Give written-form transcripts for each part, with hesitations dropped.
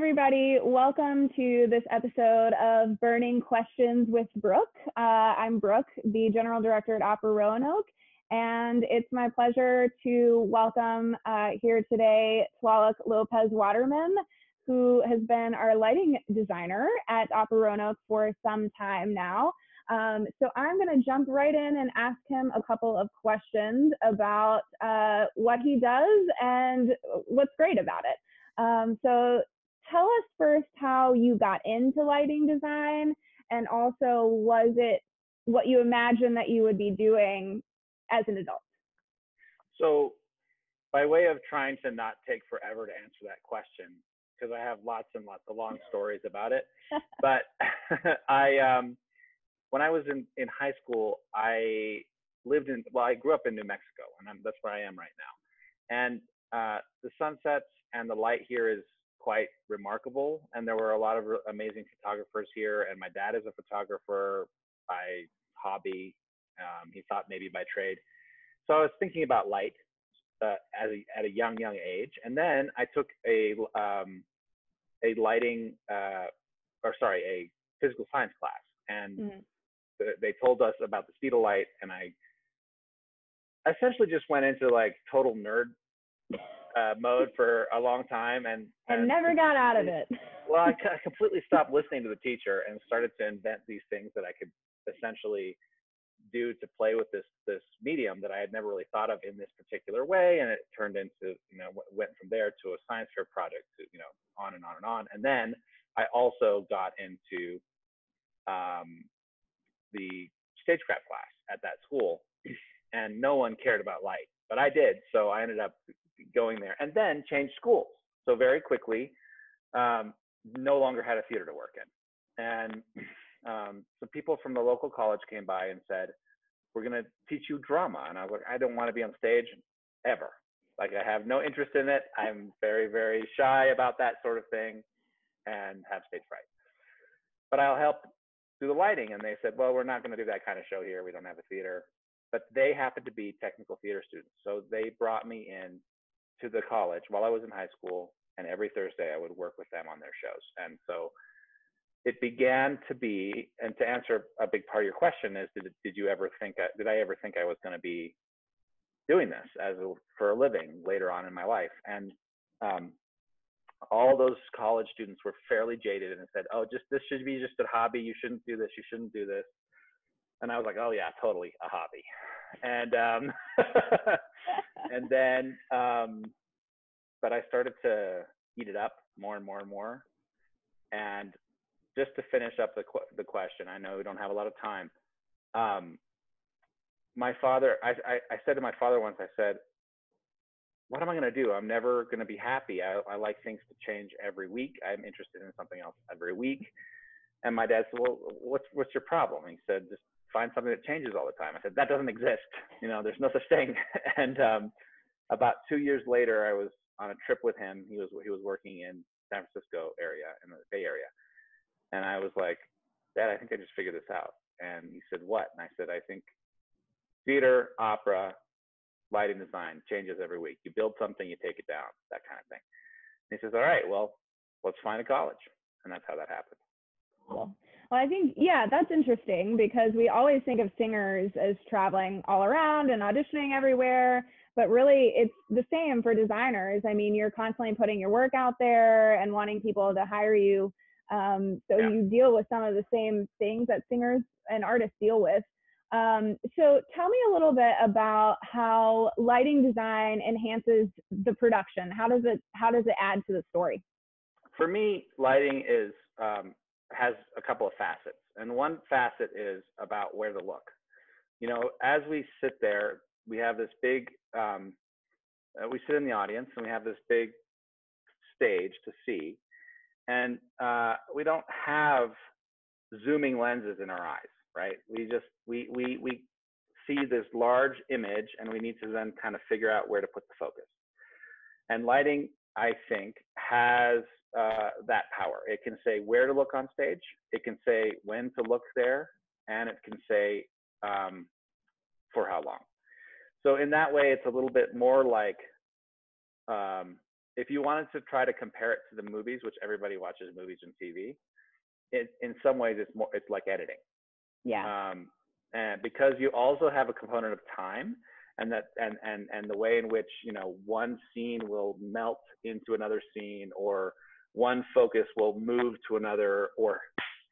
everybody. Welcome to this episode of Burning Questions with Brooke. I'm Brooke, the General Director at Opera Roanoke, and it's my pleasure to welcome here today Tláloc López-Watermann, who has been our lighting designer at Opera Roanoke for some time now. So I'm going to jump right in and ask him a couple of questions about what he does and what's great about it. So tell us first how you got into lighting design, and also was it what you imagined that you would be doing as an adult? So by way of trying to not take forever to answer that question, because I have lots and lots of long stories about it, but when I was in high school, I grew up in New Mexico, and that's where I am right now. And the sunsets and the light here is quite remarkable. And there were a lot of amazing photographers here. And my dad is a photographer by hobby. He thought maybe by trade. So I was thinking about light at a young age. And then I took a physical science class. And they told us about the speed of light. And I essentially just went into like total nerd mode for a long time and never got out of it. Well, I completely stopped listening to the teacher and started to invent these things that I could essentially do to play with this medium that I had never really thought of in this particular way. And it turned into, went from there to a science fair project to, on and on and on. And then I also got into the stagecraft class at that school, and no one cared about light, but I did. So I ended up going there and then changed schools. So very quickly, no longer had a theater to work in. And some people from the local college came by and said, we're going to teach you drama. And I was like, I don't want to be on stage ever. Like, I have no interest in it. I'm very, very shy about that sort of thing and have stage fright. But I'll help do the lighting. And they said, well, we're not going to do that kind of show here. We don't have a theater. But they happened to be technical theater students. So they brought me in to the college while I was in high school. And every Thursday I would work with them on their shows. And so it began to be, and to answer a big part of your question is, did I ever think I was going to be doing this for a living later on in my life? And all those college students were fairly jaded and said, oh, this should be just a hobby. You shouldn't do this. You shouldn't do this. And I was like, oh yeah, totally a hobby. And and then, but I started to eat it up more and more and more. And just to finish up the question, I know we don't have a lot of time. My father, I said to my father once, I said, what am I going to do? I'm never going to be happy. I like things to change every week. I'm interested in something else every week. And my dad said, well, what's your problem? And he said, just find something that changes all the time. I said, that doesn't exist. There's no such thing. And about 2 years later, I was on a trip with him. He was working in San Francisco area, in the Bay Area. And I was like, Dad, I think I just figured this out. And he said, what? And I said, I think theater, opera, lighting design changes every week. You build something, you take it down, that kind of thing. And he says, all right, well, let's find a college. And that's how that happened. Cool. Well, I think, yeah, that's interesting because we always think of singers as traveling all around and auditioning everywhere, but really it's the same for designers. I mean, you're constantly putting your work out there and wanting people to hire you. You deal with some of the same things that singers and artists deal with. So tell me a little bit about how lighting design enhances the production. How does it add to the story? For me, lighting has a couple of facets, and one facet is about where to look. As we sit there, we have this big, we sit in the audience and we have this big stage to see, and we don't have zooming lenses in our eyes, right? We see this large image and we need to then kind of figure out where to put the focus. And lighting, I think, has that power. It can say where to look on stage, it can say when to look there, and it can say for how long. So in that way, it's a little bit more like if you wanted to try to compare it to the movies, which everybody watches movies and TV, in some ways it's like editing. Yeah. And because you also have a component of time, and the way in which, you know, one scene will melt into another scene, or one focus will move to another, or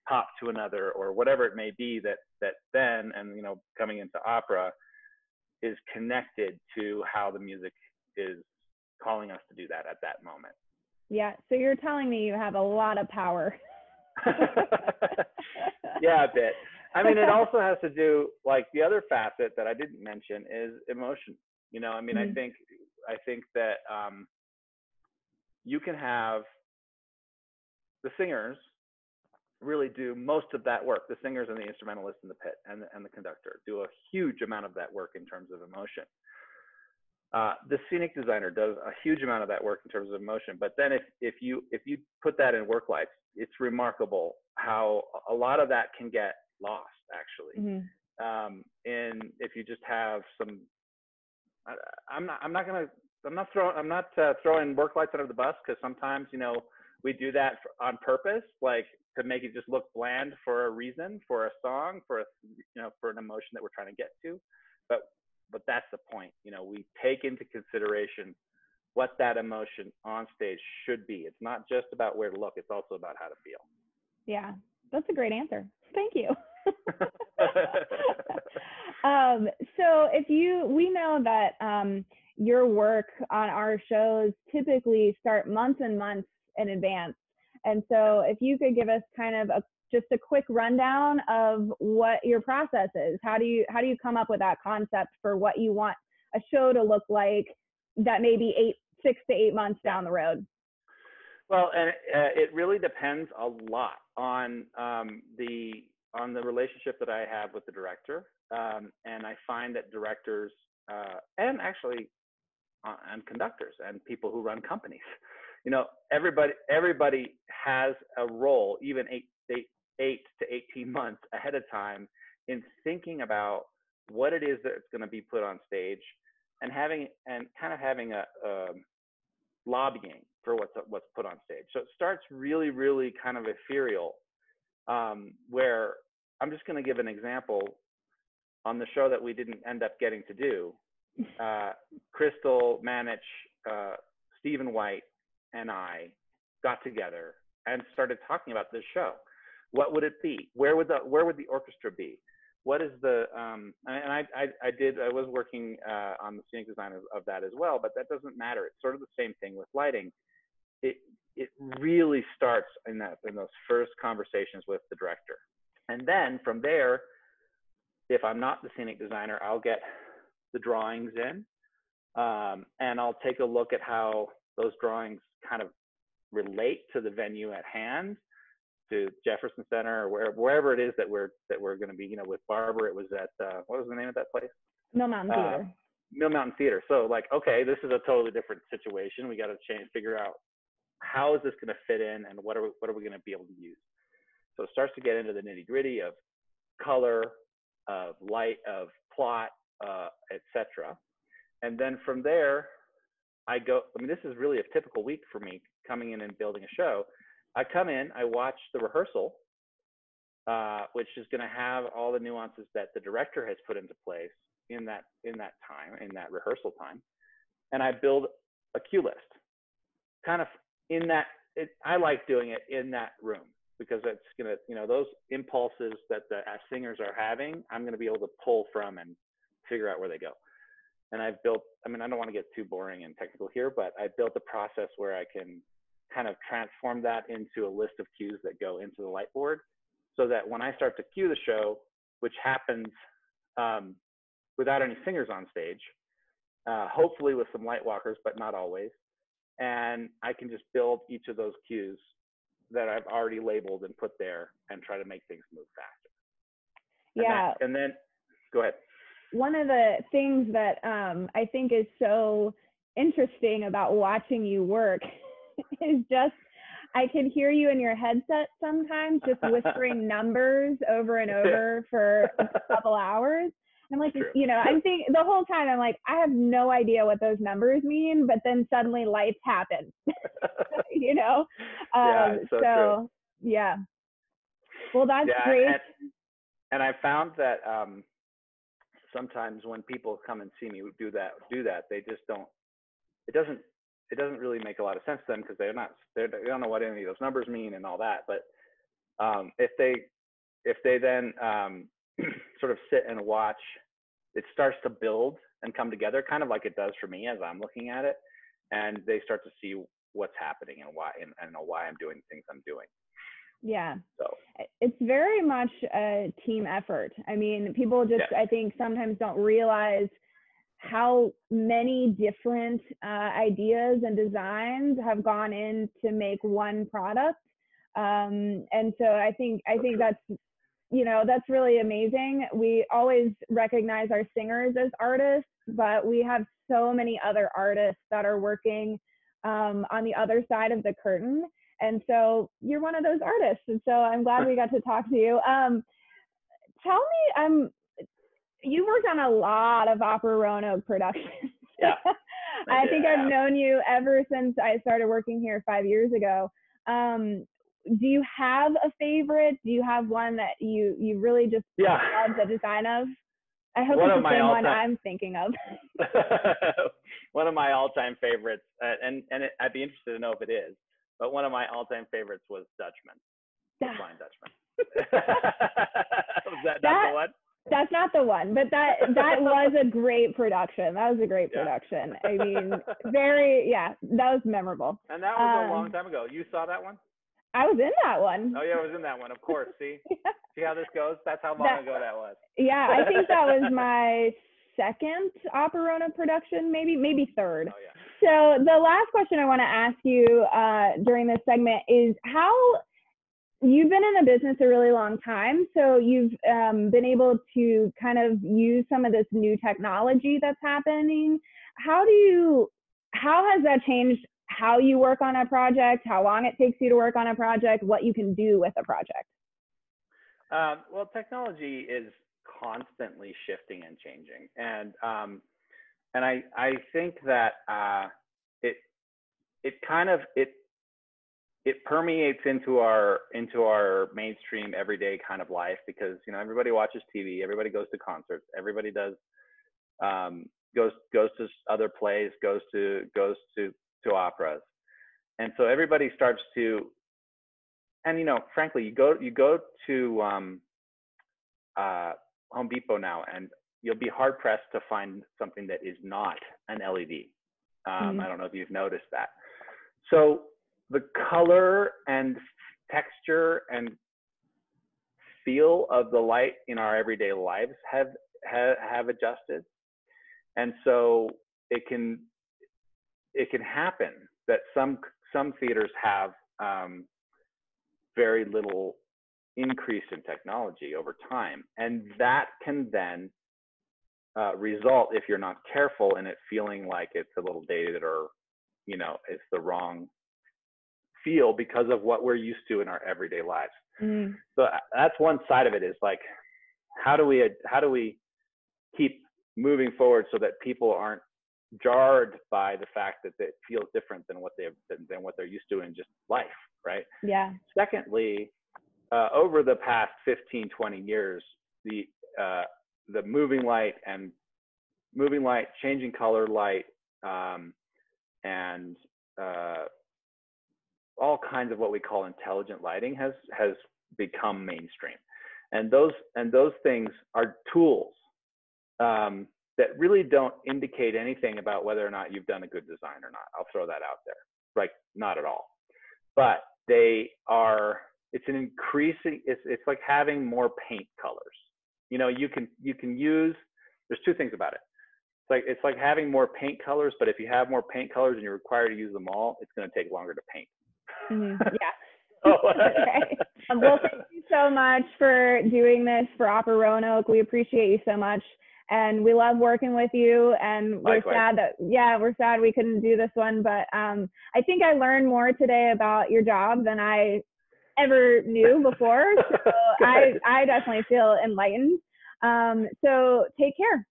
pop to another, or whatever it may be, that then, and, you know, coming into opera, is connected to how the music is calling us to do that at that moment. Yeah. So you're telling me you have a lot of power. Yeah, a bit. I mean, it also has to do, like, the other facet that I didn't mention is emotion. You know, I mean, I think that you can have the singers really do most of that work. The singers and the instrumentalists in the pit and the conductor do a huge amount of that work in terms of emotion. The scenic designer does a huge amount of that work in terms of emotion. But then if you put that in work lights, it's remarkable how a lot of that can get lost, actually. And if you just have some, I'm not throwing work lights under the bus, because sometimes, you know, we do that on purpose, like to make it just look bland for a reason, for a song, for a, you know, for an emotion that we're trying to get to. But that's the point. You know, we take into consideration what that emotion on stage should be. It's not just about where to look, it's also about how to feel. Yeah, that's a great answer. Thank you. So we know that your work on our shows typically start months and months in advance. And so if you could give us kind of just a quick rundown of what your process is. How do you come up with that concept for what you want a show to look like that may be 6 to 8 months down the road? Well, and it really depends a lot on the relationship that I have with the director. And I find that directors and actually and conductors and people who run companies, you know, everybody has a role, even 8 to 18 months ahead of time, in thinking about what it is that's going to be put on stage, and having a lobbying for what's put on stage. So it starts really, really kind of ethereal, where I'm just going to give an example. On the show that we didn't end up getting to do, Crystal Manich, Stephen White, and I got together and started talking about this show. What would it be? Where would the orchestra be? What is the and I was working on the scenic design of that as well, but that doesn't matter. It's sort of the same thing with lighting. It really starts in those first conversations with the director, and then from there, if I'm not the scenic designer, I'll get the drawings in, and I'll take a look at how those drawings kind of relate to the venue at hand, to Jefferson Center, or wherever it is that we're going to be. You know, with Barbara, it was at what was the name of that place? Mill Mountain Theater. Mill Mountain Theater. So, like, okay, this is a totally different situation. We got to figure out how is this going to fit in, and what are we going to be able to use. So it starts to get into the nitty gritty of color, of light, of plot, etc. And then from there, I go. I mean, this is really a typical week for me, coming in and building a show. I come in, I watch the rehearsal, which is going to have all the nuances that the director has put into place in that rehearsal time, and I build a cue list. Kind of in that, I like doing it in that room, because it's gonna, you know, those impulses that the singers are having, I'm gonna be able to pull from and figure out where they go. And I've built, I mean, I don't want to get too boring and technical here, but I built a process where I can kind of transform that into a list of cues that go into the light board, so that when I start to cue the show, which happens without any singers on stage, hopefully with some light walkers, but not always, and I can just build each of those cues that I've already labeled and put there, and try to make things move faster. Yeah. And then, go ahead. One of the things that I think is so interesting about watching you work is just, I can hear you in your headset sometimes just whispering numbers over and over for a couple hours. I'm like, I'm thinking the whole time, I'm like, I have no idea what those numbers mean, but then suddenly lights happen, Yeah, it's so true. Yeah. Well, that's great. And I found that sometimes when people come and see me do that, they just don't. It doesn't really make a lot of sense to them because they don't know what any of those numbers mean and all that. But if they then sort of sit and watch, it starts to build and come together, kind of like it does for me as I'm looking at it, and they start to see what's happening and why I'm doing things I'm doing. Yeah. So it's very much a team effort. I mean, people just, I think, sometimes don't realize how many different ideas and designs have gone in to make one product. And so I think that's, that's really amazing. We always recognize our singers as artists, but we have so many other artists that are working on the other side of the curtain. And so you're one of those artists. And so I'm glad we got to talk to you. Tell me, you worked on a lot of Opera Roanoke productions. Yeah. I think I've known you ever since I started working here 5 years ago. Do you have a favorite? Do you have one that you really just love the design of? I hope it's the same one I'm thinking of. One of my all-time favorites, I'd be interested to know if it is, but one of my all-time favorites was Dutchman, the Flying Dutchman. Was that not the one? That's not the one, but that was a great production. That was a great production. I mean, that was memorable. And that was a long time ago. You saw that one? I was in that one. Oh yeah, I was in that one. Of course. See, see how this goes. That's how long ago that was. Yeah, I think that was my second Opera Roanoke production, maybe third. Oh yeah. So the last question I want to ask you during this segment is how you've been in the business a really long time. So you've been able to kind of use some of this new technology that's happening. How has that changed how you work on a project, how long it takes you to work on a project, what you can do with a project? Well, technology is constantly shifting and changing, and I think that it permeates into our mainstream everyday kind of life, because everybody watches TV, everybody goes to concerts, everybody does goes to other plays, goes to operas, and so everybody starts to, and frankly, you go to Home Depot now, and you'll be hard pressed to find something that is not an LED. I don't know if you've noticed that. So the color and texture and feel of the light in our everyday lives have adjusted, and so it can happen that some theaters have very little increase in technology over time, and that can then result, if you're not careful, in it feeling like it's a little dated, or it's the wrong feel because of what we're used to in our everyday lives. So that's one side of it, is like, how do we keep moving forward so that people aren't jarred by the fact that it feels different than what they're used to in just life, right? Yeah. Secondly, over the past 15, 20 years, the moving light, changing color light, and all kinds of what we call intelligent lighting has become mainstream, and those things are tools that really don't indicate anything about whether or not you've done a good design or not. I'll throw that out there, like, not at all. But they are. It's an increasing. It's like having more paint colors. You can use. There's two things about it. It's like having more paint colors, but if you have more paint colors and you're required to use them all, it's going to take longer to paint. Yeah. Okay. Well, thank you so much for doing this for Opera Roanoke. We appreciate you so much, and we love working with you. And we're sad we couldn't do this one, but I think I learned more today about your job than I ever knew before. So I definitely feel enlightened. So take care.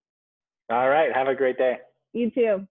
All right. Have a great day. You too.